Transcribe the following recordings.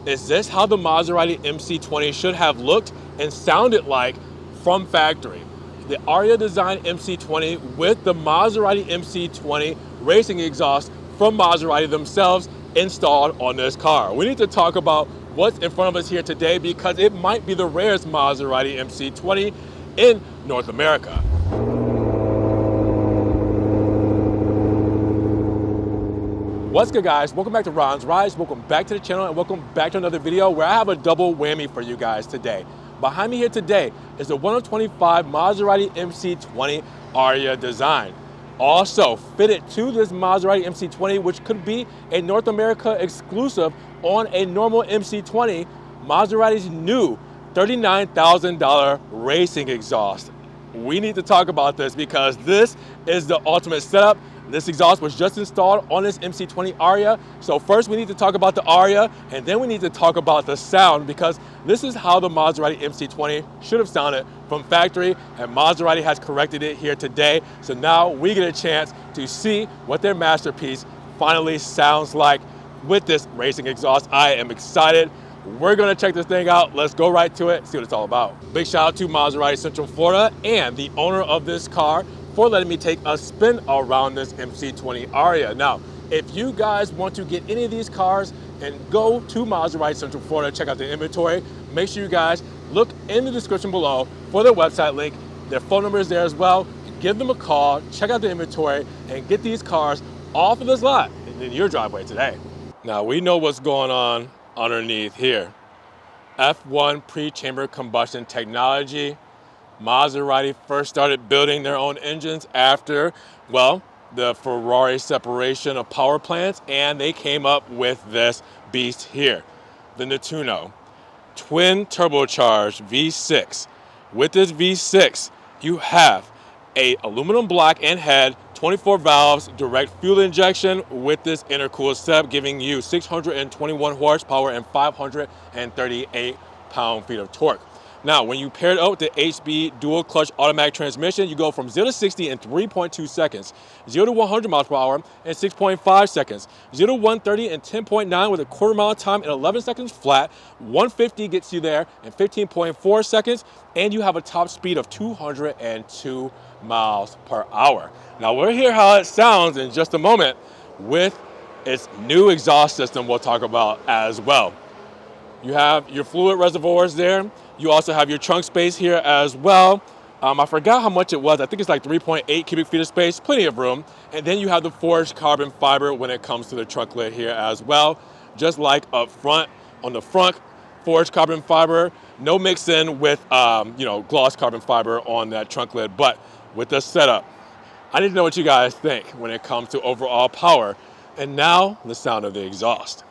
Is this how the Maserati MC20 should have looked and sounded like from factory? The Arya designed MC20 with the Maserati MC20 racing exhaust from Maserati themselves installed on this car. We need to talk about what's in front of us here today because it might be the rarest Maserati MC20 in North America. What's good, guys? Welcome back to Ron's Rides. Welcome back to the channel and welcome back to another video where I have a double whammy for you guys today. Behind me here today is the 1 of 25 Maserati MC20 Arya design. Also fitted to this Maserati MC20, which could be a North America exclusive on a normal MC20, Maserati's new $39,000 racing exhaust. We need to talk about this because this is the ultimate setup. This exhaust was just installed on this MC20 Arya. So first we need to talk about the Arya and then we need to talk about the sound because this is how the Maserati MC20 should have sounded from factory and Maserati has corrected it here today. So now we get a chance to see what their masterpiece finally sounds like with this racing exhaust. I am excited. We're gonna check this thing out. Let's go right to it, see what it's all about. Big shout out to Maserati Central Florida and the owner of this car for letting me take a spin around this MC20 Arya. Now, if you guys want to get any of these cars and go to Maserati Central Florida, check out the inventory, make sure you guys look in the description below for their website link. Their phone number is there as well. Give them a call, check out the inventory, and get these cars off of this lot in your driveway today. Now, we know what's going on underneath here. F1 pre-chamber combustion technology. Maserati first started building their own engines after, well, the Ferrari separation of power plants, and they came up with this beast here, the Nettuno. Twin turbocharged V6. With this V6, you have a aluminum block and head, 24 valves, direct fuel injection with this intercooled setup, giving you 621 horsepower and 538 pound-feet of torque. Now, when you pair it up with the HB dual clutch automatic transmission, you go from 0 to 60 in 3.2 seconds, 0 to 100 miles per hour in 6.5 seconds, 0 to 130 in 10.9 with a quarter mile time in 11 seconds flat, 150 gets you there in 15.4 seconds, and you have a top speed of 202 miles per hour. Now, we'll hear how it sounds in just a moment with its new exhaust system we'll talk about as well. You have your fluid reservoirs there. You also have your trunk space here as well. I forgot how much it was. I think it's like 3.8 cubic feet of space, plenty of room. And then you have the forged carbon fiber when it comes to the trunk lid here as well. Just like up front on the Frunk, forged carbon fiber, no mix in with gloss carbon fiber on that trunk lid. But with this setup, I need to know what you guys think when it comes to overall power. And now the sound of the exhaust.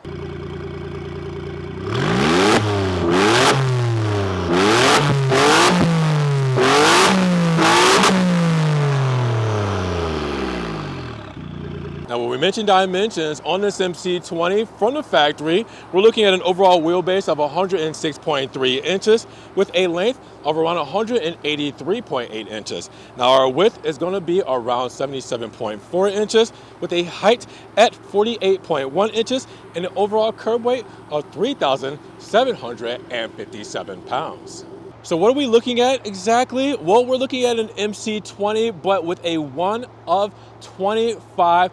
Now, when we mention dimensions on this MC20 from the factory, we're looking at an overall wheelbase of 106.3 inches with a length of around 183.8 inches. Now, our width is going to be around 77.4 inches with a height at 48.1 inches and an overall curb weight of 3,757 pounds. So what are we looking at exactly? Well, we're looking at an MC20, but with a 1 of 25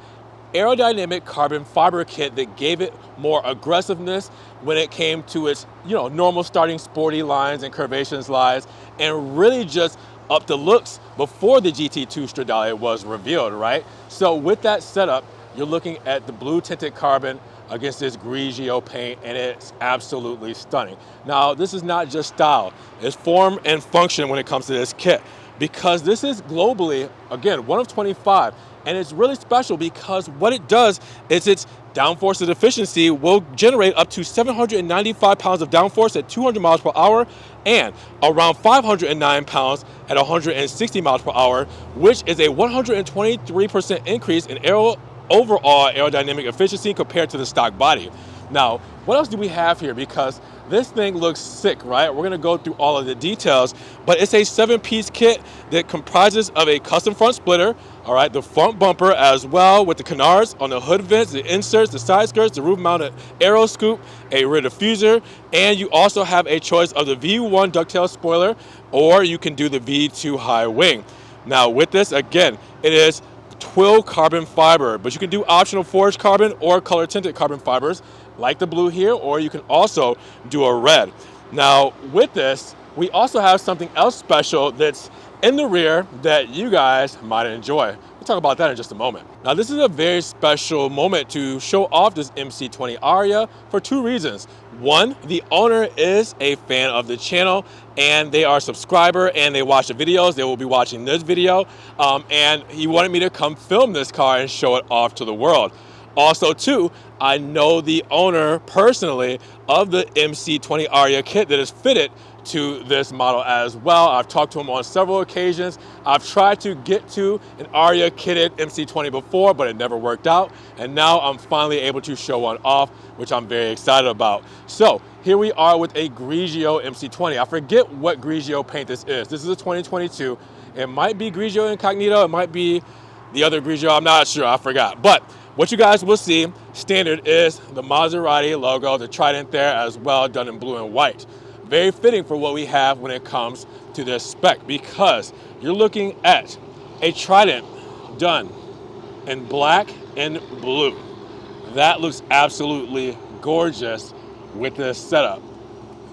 aerodynamic carbon fiber kit that gave it more aggressiveness when it came to its normal starting sporty lines and curvaceous lines, and really just up the looks before the GT2 Stradale was revealed, right? So with that setup, you're looking at the blue tinted carbon against this Grigio paint, and it's absolutely stunning. Now, this is not just style, it's form and function when it comes to this kit, because this is globally, again, 1 of 25. And it's really special because what it does is its downforce and efficiency will generate up to 795 pounds of downforce at 200 miles per hour and around 509 pounds at 160 miles per hour, which is a 123% increase in overall aerodynamic efficiency compared to the stock body. Now, what else do we have here? Because this thing looks sick, right? We're gonna go through all of the details, but it's a 7-piece kit that comprises of a custom front splitter, all right, the front bumper as well with the canards on the hood vents, the inserts, the side skirts, the roof mounted aero scoop, a rear diffuser, and you also have a choice of the V1 ducktail spoiler, or you can do the V2 high wing. Now with this, again, it is twill carbon fiber, but you can do optional forged carbon or color tinted carbon fibers like the blue here, or you can also do a red. Now with this, we also have something else special that's in the rear that you guys might enjoy. We'll talk about that in just a moment. Now this is a very special moment to show off this MC20 Arya for 2 reasons. One, the owner is a fan of the channel and they are a subscriber and they watch the videos. They will be watching this video, and he wanted me to come film this car and show it off to the world. Also too, I know the owner personally of the MC20 Arya kit that is fitted to this model as well. I've talked to him on several occasions. I've tried to get to an Arya kitted MC20 before, but it never worked out. And now I'm finally able to show one off, which I'm very excited about. So here we are with a Grigio MC20. I forget what Grigio paint this is. This is a 2022. It might be Grigio Incognito. It might be the other Grigio. I'm not sure. I forgot. But what you guys will see standard is the Maserati logo, the trident there as well, done in blue and white. Very fitting for what we have when it comes to this spec, because you're looking at a trident done in black and blue. That looks absolutely gorgeous with this setup.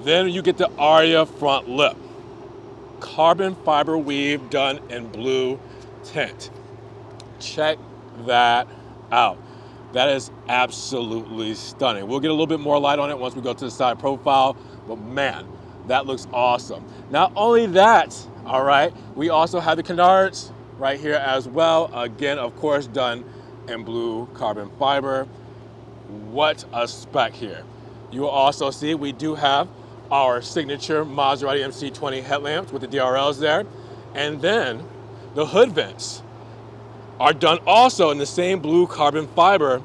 Then you get the Arya front lip. Carbon fiber weave done in blue tint. Check that out. That is absolutely stunning. We'll get a little bit more light on it once we go to the side profile, but man, that looks awesome. Not only that, all right, we also have the canards right here as well. Again, of course, done in blue carbon fiber. What a spec here. You will also see we do have our signature Maserati MC20 headlamps with the DRLs there. And then the hood vents are done also in the same blue carbon fiber,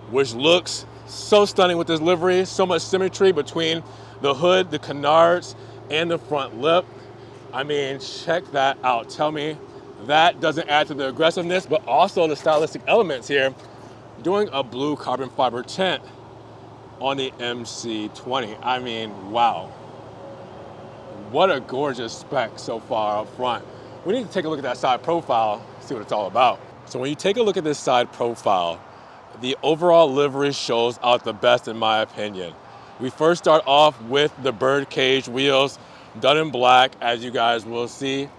which looks so stunning with this livery. So much symmetry between the hood, the canards, and the front lip. I mean, check that out. Tell me that doesn't add to the aggressiveness, but also the stylistic elements here. Doing a blue carbon fiber tint on the MC20. I mean, wow. What a gorgeous spec so far up front. We need to take a look at that side profile, see what it's all about. So when you take a look at this side profile, the overall livery shows out the best in my opinion. We first start off with the bird cage wheels done in black, as you guys will see,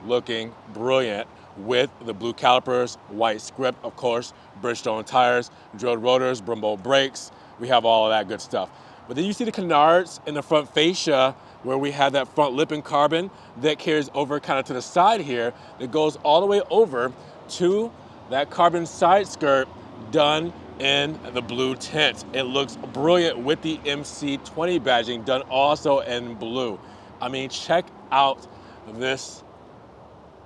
looking brilliant with the blue calipers, white script, of course, Bridgestone tires, drilled rotors, Brembo brakes. We have all of that good stuff. But then you see the canards in the front fascia where we have that front lip in carbon that carries over kind of to the side here, that goes all the way over to that carbon side skirt done in the blue tint. It looks brilliant with the MC20 badging done also in blue. I mean, check out this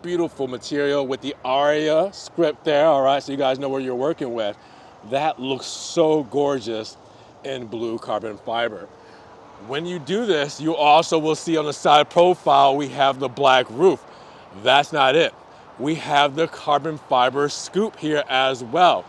beautiful material with the Arya script there, all right, so you guys know where you're working with. That looks so gorgeous in blue carbon fiber. When you do this, you also will see on the side profile, we have the black roof. That's not it. We have the carbon fiber scoop here as well.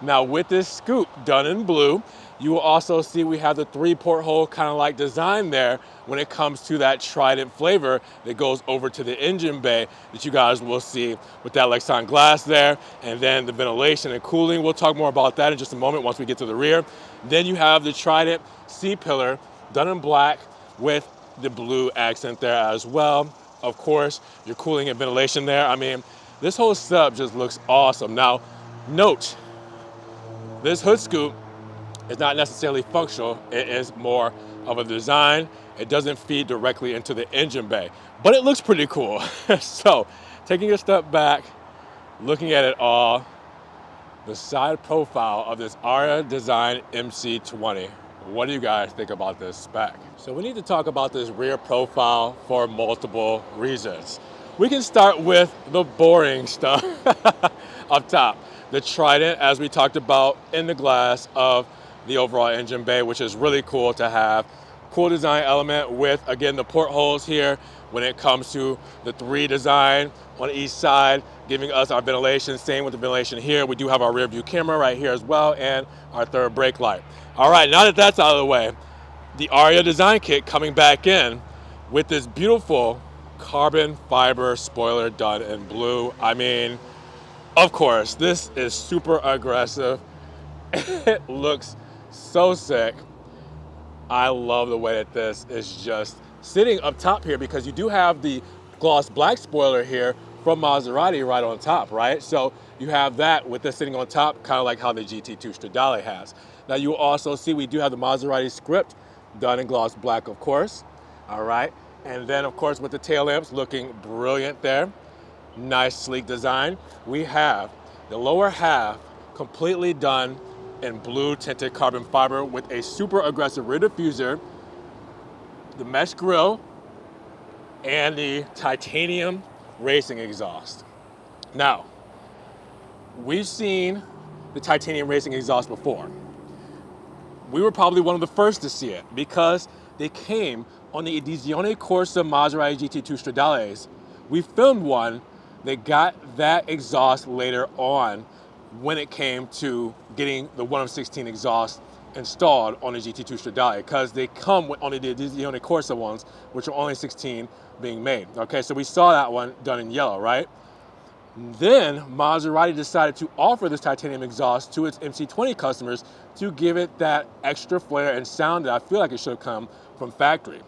Now with this scoop done in blue, you will also see we have the 3 porthole kind of like design there when it comes to that trident flavor that goes over to the engine bay that you guys will see with that Lexan glass there, and then the ventilation and cooling. We'll talk more about that in just a moment once we get to the rear. Then you have the trident C-pillar done in black with the blue accent there as well. Of course, your cooling and ventilation there. I mean, this whole setup just looks awesome. Now, note, this hood scoop is not necessarily functional. It is more of a design. It doesn't feed directly into the engine bay, but it looks pretty cool. So, taking a step back, looking at it all, the side profile of this Arya Design MC20. What do you guys think about this spec? So we need to talk about this rear profile for multiple reasons. We can start with the boring stuff up top. The trident, as we talked about in the glass of the overall engine bay, which is really cool to have. Cool design element with, again, the portholes here when it comes to the 3 design on each side, giving us our ventilation. Same with the ventilation here. We do have our rear view camera right here as well, and our 3rd brake light. All right, now that that's out of the way, the Arya design kit coming back in with this beautiful carbon fiber spoiler done in blue. I mean, of course, this is super aggressive. It looks so sick. I love the way that this is just sitting up top here, because you do have the gloss black spoiler here from Maserati right on top, right? So you have that with this sitting on top, kind of like how the GT2 Stradale has. Now you will also see we do have the Maserati script done in gloss black, of course. All right. And then, of course, with the tail lamps looking brilliant there. Nice, sleek design. We have the lower half completely done in blue tinted carbon fiber with a super aggressive rear diffuser, the mesh grille, and the titanium racing exhaust. Now, we've seen the titanium racing exhaust before. We were probably one of the first to see it because they came on the Edizione Corsa Maserati GT2 Stradales. We filmed one that got that exhaust later on when it came to getting the 1 of 16 exhaust installed on the GT2 Stradale, because they come with only the Edizione Corsa ones, which are only 16 being made. Okay, so we saw that one done in yellow, right? Then Maserati decided to offer this titanium exhaust to its MC20 customers to give it that extra flair and sound that I feel like it should have come from factory.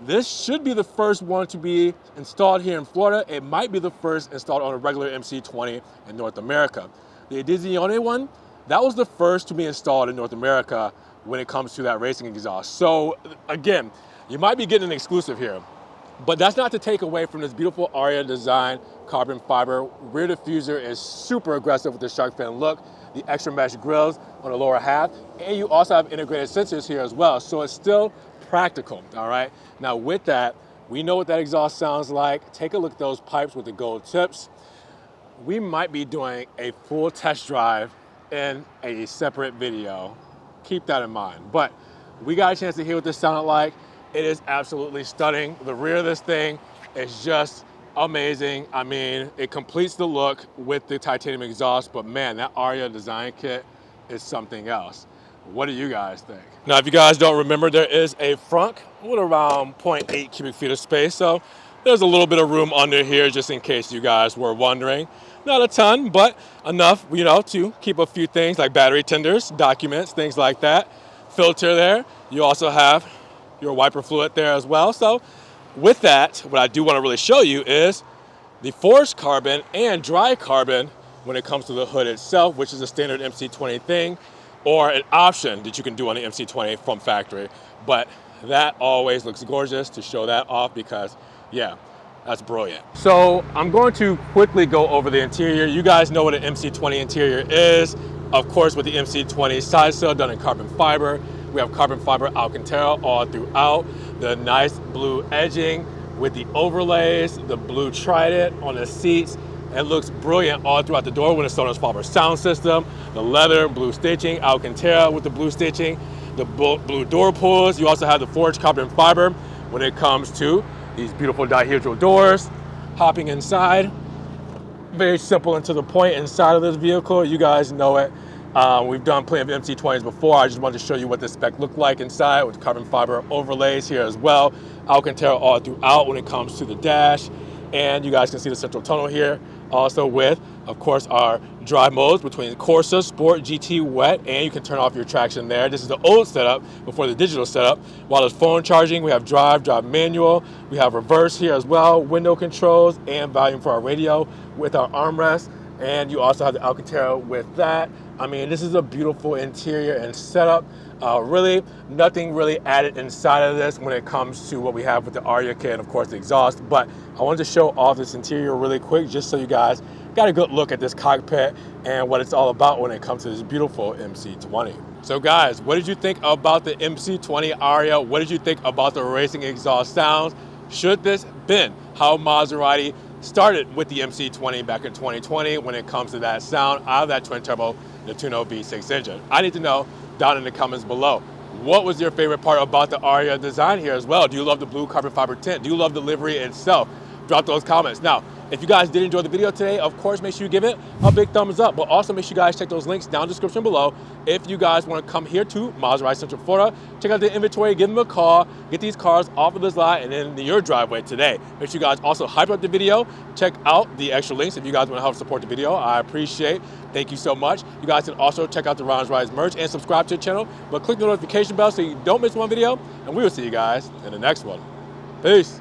This should be the first one to be installed here in Florida. It might be the first installed on a regular MC20 in North America. The Edizione one, that was the first to be installed in North America when it comes to that racing exhaust. So again, you might be getting an exclusive here, but that's not to take away from this beautiful Arya design, carbon fiber. Rear diffuser is super aggressive with the shark fin look, the extra mesh grills on the lower half, and you also have integrated sensors here as well. So it's still practical, all right? Now with that, we know what that exhaust sounds like. Take a look at those pipes with the gold tips. We might be doing a full test drive in a separate video. Keep that in mind. But we got a chance to hear what this sounded like. It is absolutely stunning. The rear of this thing is just amazing. I mean, it completes the look with the titanium exhaust, but man, that Arya design kit is something else. What do you guys think? Now, if you guys don't remember, there is a Frunk with around 0.8 cubic feet of space. So there's a little bit of room under here just in case you guys were wondering. Not a ton, but enough, you know, to keep a few things like battery tenders, documents, things like that. Filter there. You also have your wiper fluid there as well. So with that, what I do want to really show you is the forged carbon and dry carbon when it comes to the hood itself, which is a standard MC20 thing, or an option that you can do on the MC20 from factory. But that always looks gorgeous to show that off because, yeah, that's brilliant. So I'm going to quickly go over the interior. You guys know what an MC20 interior is. Of course, with the MC20 side sill done in carbon fiber. We have carbon fiber Alcantara all throughout. The nice blue edging with the overlays, the blue trident on the seats. It looks brilliant all throughout the door with a Sonos Faber sound system. The leather, blue stitching, Alcantara with the blue stitching, the blue door pulls. You also have the forged carbon fiber when it comes to these beautiful dihedral doors. Hopping inside, very simple and to the point inside of this vehicle. You guys know it. We've done plenty of MC20s before. I just wanted to show you what this spec looked like inside with carbon fiber overlays here as well. Alcantara all throughout when it comes to the dash. And you guys can see the central tunnel here. Also with, of course, our drive modes between Corsa, Sport, GT, Wet, and you can turn off your traction there. This is the old setup before the digital setup. While there's phone charging, we have drive manual. We have reverse here as well, window controls, and volume for our radio with our armrest. And you also have the Alcantara with that. I mean, this is a beautiful interior and setup. Really, nothing really added inside of this when it comes to what we have with the Arya kit and, of course, the exhaust. But I wanted to show off this interior really quick just so you guys got a good look at this cockpit and what it's all about when it comes to this beautiful MC20. So, guys, what did you think about the MC20 Arya? What did you think about the racing exhaust sounds? Should this been how Maserati started with the MC20 back in 2020 when it comes to that sound out of that twin turbo, the 2.0 V6 engine? I need to know down in the comments below. What was your favorite part about the Arya design here as well? Do you love the blue carbon fiber tint? Do you love the livery itself? Drop those comments. Now, if you guys did enjoy the video today, of course, make sure you give it a big thumbs up, but also make sure you guys check those links down in the description below. If you guys want to come here to Maserati Central Florida, check out the inventory, give them a call, get these cars off of this lot and into your driveway today. Make sure you guys also hype up the video, check out the extra links if you guys want to help support the video. I appreciate. Thank you so much. You guys can also check out the Ron's Rides merch and subscribe to the channel, but click the notification bell so you don't miss one video, and we will see you guys in the next one. Peace.